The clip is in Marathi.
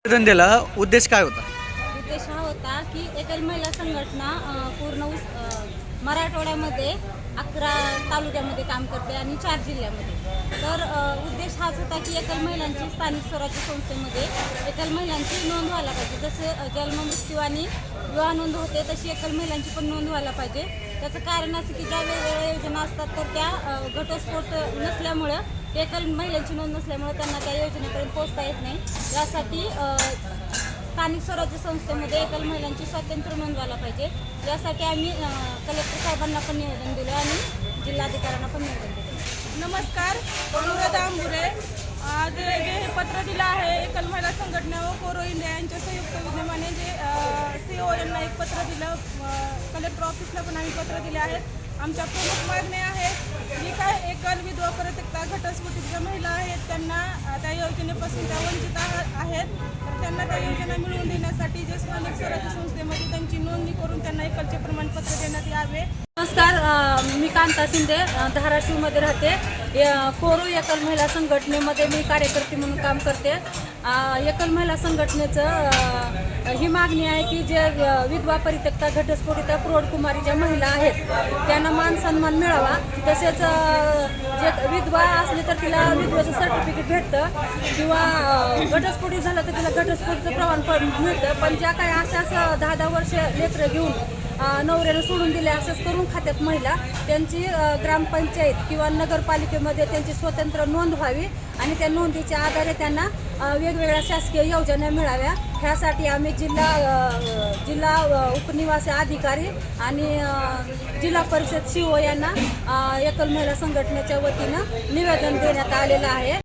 निवेदन दिला, उद्देश काय होता? उद्देश हा होता की एकल महिला संघटना पूर्ण मराठवाड्यामध्ये 11 तालुक्यामध्ये काम करते आणि 4 जिल्ह्यामध्ये. तर उद्देश हाच होता की एकल महिलांची स्थानिक स्वराज्य संस्थेमध्ये एकल महिलांची नोंद व्हायला पाहिजे. जसे जन्म मृत्यू आणि विवाह नोंद होते तशी एकल महिलांची पण नोंद व्हायला पाहिजे. त्याचं कारण असं की ज्या वेगवेगळ्या योजना असतात तर त्या घटस्फोट नसल्यामुळं एकल महिलांची नोंद नसल्यामुळे त्यांना त्या योजनेपर्यंत पोहोचता येत नाही. यासाठी स्थानिक स्वराज्य संस्थेमध्ये एकल महिलांची स्वातंत्र्य नोंद व्हायला पाहिजे. यासाठी आम्ही कलेक्टर साहेबांना पण निवेदन दिलं आणि जिल्हाधिकाऱ्यांना पण निवेदन दिलं. नमस्कार, अनुराधा आंबुरे. आज जे हे पत्र दिलं आहे एकल महिला संघटना व कोरो इंडिया यांच्या संयुक्त विद्यमाने जे CEO यांना एक पत्र दिलं, कलेक्टर ऑफिसला पण आम्ही पत्र दिले आहेत. आमच्या प्रमुख मागण्या आहेत जी काय एकल विधवा परित्यक्ता घटस्फोटित ज्या महिला आहेत त्यांना त्या योजनेपासून त्या वंचित आहेत, तर त्यांना त्या योजना मिळवून देण्यासाठी जे स्थानिक स्वराज्य संस्थेमध्ये त्यांची नोंदणी करून त्यांना एकलचे प्रमाणपत्र देण्यात यावे. नमस्कार, मी कांता शिंदे धाराशिवमध्ये राहते. कोरो एकल महिला संघटनेमध्ये मी कार्यकर्ती म्हणून काम करते. एकल महिला संघटनेचं ही मागणी आहे की जे विधवा परित्यक्ता घटस्फोटित प्रौढकुमारी ज्या महिला आहेत त्यांना मान सन्मान मिळावा. तसेच जे विधवा असले तर तिला विधवेचं सर्टिफिकेट भेटतं किंवा घटस्फोटित झालं तर तिला घटस्फोटीचं प्रमाणपत्र मिळतं. पण ज्या काही अशाच 10-10 वर्ष लेकरं घेऊन नवऱ्यानं सोडून दिले असंच करून खात्यात महिला, त्यांची ग्रामपंचायत किंवा नगरपालिकेमध्ये त्यांची स्वतंत्र नोंद व्हावी आणि त्या नोंदीच्या आधारे त्यांना वेगवेगळ्या शासकीय योजना मिळाव्या. ह्यासाठी आम्ही जिल्हा उपनिवासी अधिकारी आणि जिल्हा परिषद CEO यांना एकल महिला संघटनेच्या वतीनं निवेदन देण्यात आलेलं आहे.